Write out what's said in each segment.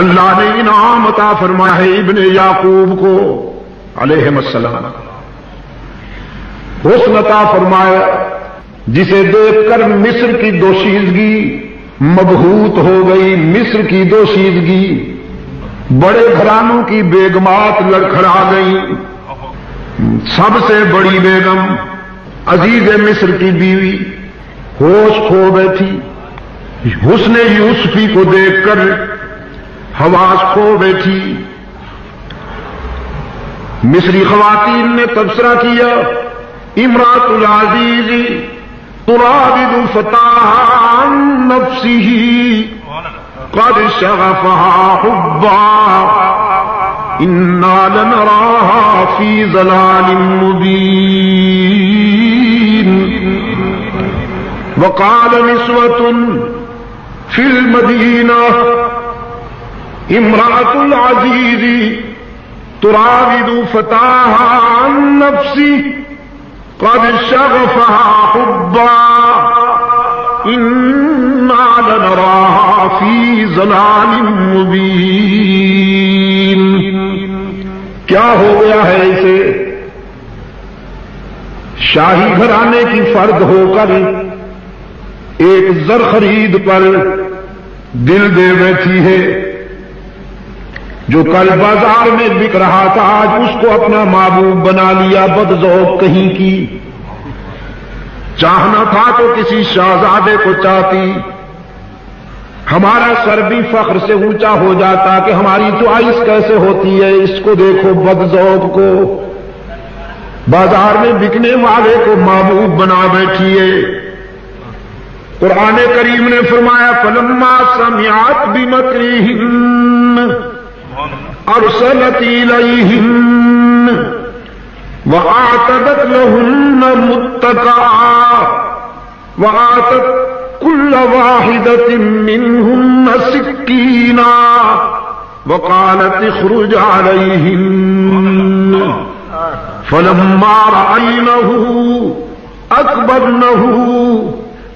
اللہ نے انعام عطا فرمایا ہے ابن یعقوب کو علیہم السلام، حسن عطا فرمایا جسے دیکھ کر مصر کی دوشیزگی مبہوت ہو گئی، مصر کی دوشیزگی، بڑے گھرانوں کی بیگمات لڑکھڑا گئی، سب سے بڑی بیگم عزیز مصر کی بیوی ہوش کھو بیٹھی، حسن یوسفی کو دیکھ کر حواس کھو بیٹھی۔ مصری خواتین نے تبصرہ کیا امراۃ العزیز تراود فتاها عن نفسه قد شغفها حبا انا لنراها في ضلال مبين وقال نسوة في المدينة امرأة العزيز تراود فتاها عن نفسه قد شغفها حبا انا لنراها في ضلال مبين۔ کیا ہو گیا ہے اسے؟ شاہی گھرانے کی فرد ہو کر ایک زر خرید پر دل دے بیٹھی ہے، جو کل بازار میں بک رہا تھا آج اس کو اپنا محبوب بنا لیا، بدذوق کہیں کی۔ چاہنا تھا تو کسی شہزادے کو چاہتی، ہمارا سر بھی فخر سے اونچا ہو جاتا کہ ہماری چوائس کیسے ہوتی ہے، اس کو دیکھو بدذوق کو، بازار میں بکنے والے کو محبوب بنا بیٹھی ہے۔ قرآن کریم نے فرمایا فلما سمعت بمکرہن ارسلت الیہن وآتدت لہن متکعا وآتت کل واحدۃ منہن سکینا وقالت اخرج علیہن فلما رأینہ اکبرنہ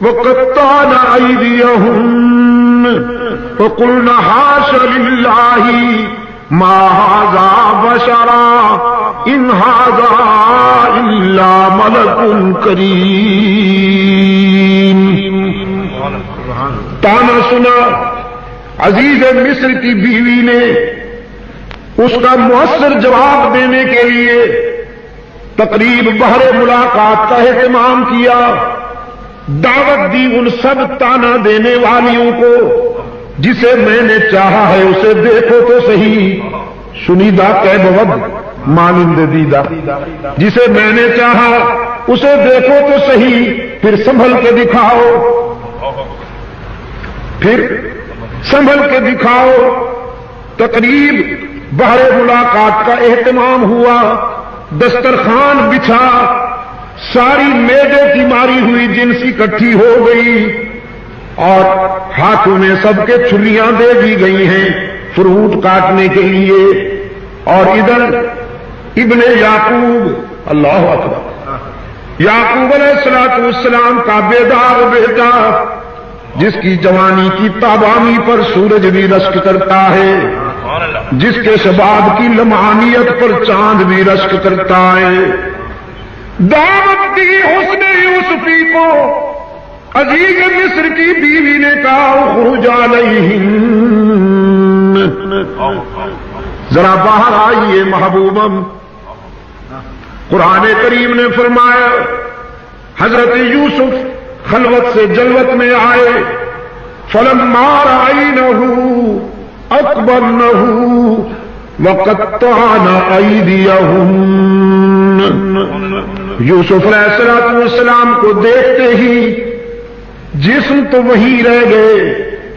وقطعن ایدیہن وقلن حاش للہ ما ھذا بشرا ان ھذا الا ملک کریم۔ تانا سنا عزیز مصر کی بیوی نے، اس کا مؤثر جواب دینے کے لیے تقریب بہر ملاقات کا اہتمام کیا، دعوت دی ان سب تانا دینے والیوں کو، جسے میں نے چاہا ہے اسے دیکھو تو صحیح، سنیدہ کہ بود مانند دیدہ، جسے میں نے چاہا اسے دیکھو تو صحیح، پھر سنبھل کے دکھاؤ، پھر سنبھل کے دکھاؤ۔ تقریب بہر ملاقات کا اہتمام ہوا، دسترخوان بچھا، ساری میدے کی ماری ہوئی جنس اکٹھی ہو گئی اور ہاتھوں میں سب کے چھریاں دے دی گئی ہیں فروٹ کاٹنے کے لیے، اور ادھر ابن یعقوب، اللہ اکبر، یعقوب علیہ السلام کا بیدار بیٹا، جس کی جوانی کی تابانی پر سورج بھی رشک کرتا ہے، جس کے شباب کی لمعانیت پر چاند بھی رشک کرتا ہے، دعوت دی حسن یوسفی کو، عزیز مصر کی بیوی نے کہا اخرج علیہن، ذرا باہر آئیے محبوبم۔ قرآن کریم نے فرمایا حضرت یوسف خلوت سے جلوت میں آئے، فلما رأینہ اکبرنہ وقطعن ایدیہن، یوسف علیہ السلام کو دیکھتے ہی جسم تو وہی رہ گئے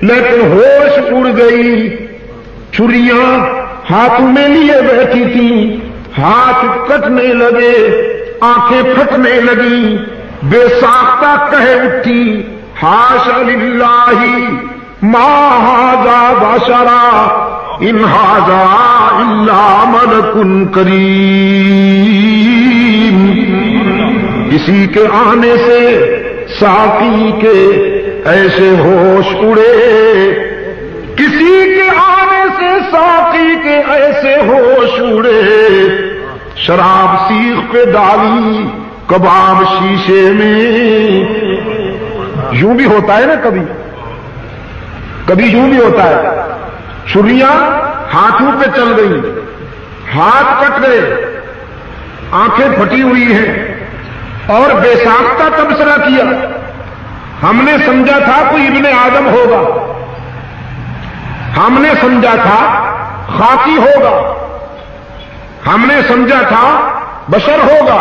لیکن ہوش اڑ گئی، چھریاں ہاتھوں میں لیے بیٹھی تھی، ہاتھ کٹنے لگے، آنکھیں پھٹنے لگی، بے ساختہ کہہ اٹھی حاش للہ ما ھذا بشرا ان ھذا الا ملک کریم۔ کسی کے آنے سے ساقی کے ایسے ہوش اڑے، کسی کے آنے شراب سیخ پہ ڈالی کباب شیشے میں. یوں بھی ہوتا ہے نا کبھی یوں بھی ہوتا ہے. چھریاں ہاتھوں پہ چل گئی, ہاتھ کٹ گئے, آنکھیں پھٹی ہوئی ہیں اور بے ساختہ تبصرہ کیا. ہم نے سمجھا تھا کوئی ابن آدم ہوگا, ہم نے سمجھا تھا خاکی ہوگا, ہم نے سمجھا تھا بشر ہوگا,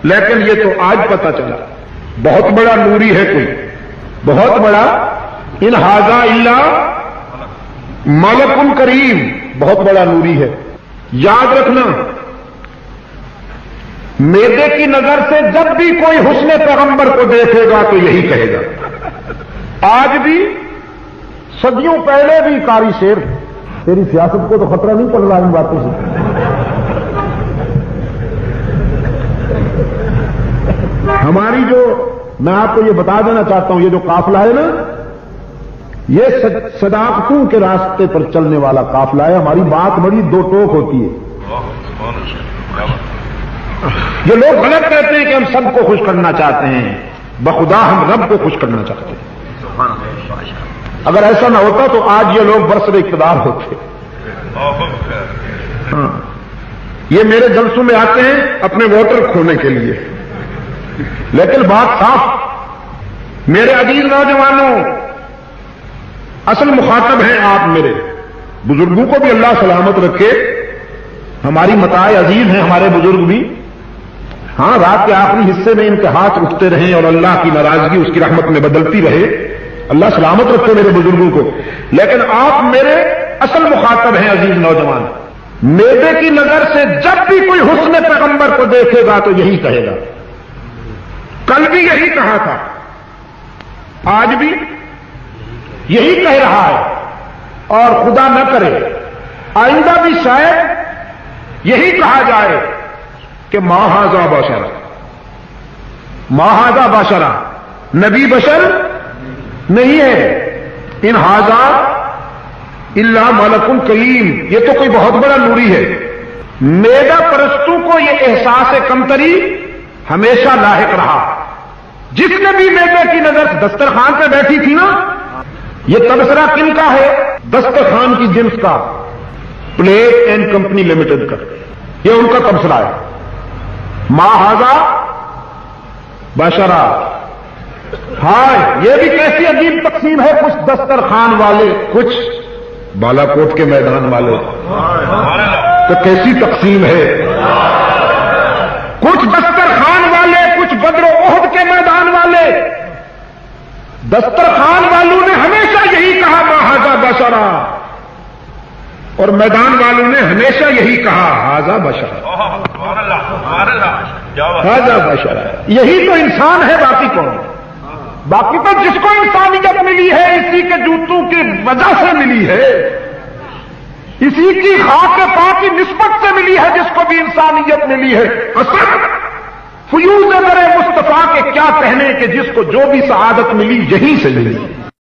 لیکن یہ تو آج پتہ چلا بہت بڑا نوری ہے کوئی, بہت بڑا. ان ھذا الا ملک کریم, بہت بڑا نوری ہے. یاد رکھنا, میدے کی نظر سے جب بھی کوئی حسن پیغمبر کو دیکھے گا تو یہی کہے گا. آج بھی, صدیوں پہلے بھی قاری شیر, تیری سیاست کو تو خطرہ نہیں پڑ رہا ان باتوں سے. ہماری جو, میں آپ کو یہ بتا دینا چاہتا ہوں, یہ جو قافلہ ہے نا, یہ صداقتوں کے راستے پر چلنے والا قافلہ ہے. ہماری بات بڑی دو ٹوک ہوتی ہے. یہ لوگ غلط کہتے ہیں کہ ہم سب کو خوش کرنا چاہتے ہیں, بخدا ہم رب کو خوش کرنا چاہتے ہیں. اگر ایسا نہ ہوتا تو آج یہ لوگ برسر اقتدار ہوتے. ہاں, یہ میرے جلسوں میں آتے ہیں اپنے ووٹر کھونے کے لیے, لیکن بات صاف. میرے عزیز نوجوانوں, اصل مخاطب ہیں آپ میرے. بزرگوں کو بھی اللہ سلامت رکھے, ہماری متاع عزیز ہیں ہمارے بزرگ بھی. ہاں, رات کے آخری حصے میں ان کے ہاتھ اٹھتے رہیں اور اللہ کی ناراضگی اس کی رحمت میں بدلتی رہے. اللہ سلامت رکھے میرے بزرگوں کو. لیکن آپ میرے اصل مخاطب ہیں عزیز نوجوان. میدے کی نظر سے جب بھی کوئی حسن پیغمبر کو دیکھے گا تو یہی کہے گا. کل بھی یہی کہا تھا, آج بھی یہی کہہ رہا ہے, اور خدا نہ کرے آئندہ بھی شاید یہی کہا جائے کہ ما ھذا بشر, ما ھذا بشر, نبی بشر نہیں ہے. ان ھذا الا ملک کریم, یہ تو کوئی بہت بڑا نوری ہے. میدہ پرستوں کو یہ احساس کمتری ہمیشہ لاحق رہا. جس نے بھی میدے کی نظر دسترخوان پہ بیٹھی تھی نا, یہ تبصرہ کن کا ہے؟ دسترخوان کی جنس کا, پلیٹ اینڈ کمپنی لمیٹڈ کا, یہ ان کا تبصرہ ہے. ما ھذا بشرا. ہائے, یہ بھی کیسی عجیب تقسیم ہے, کچھ دسترخوان والے, کچھ بالا کوٹ کے میدان والے. تو کیسی تقسیم ہے, کچھ دسترخوان والے, کچھ بدر و احد کے میدان والے. دسترخوان والوں نے ہمیشہ یہی کہا ما ھذا بشرا, اور میدان والوں نے ہمیشہ یہی کہا ھذا بشرا, ھذا بشرا. یہی تو انسان ہے, باقی کون؟ باقی تو جس کو انسانیت ملی ہے اسی کے جوتوں کی وجہ سے ملی ہے, اسی کی خاک پاک کی نسبت سے ملی ہے جس کو بھی انسانیت ملی ہے. اصل فیوز در مصطفیٰ کے کیا کہنے کہ جس کو جو بھی سعادت ملی یہیں سے ملی.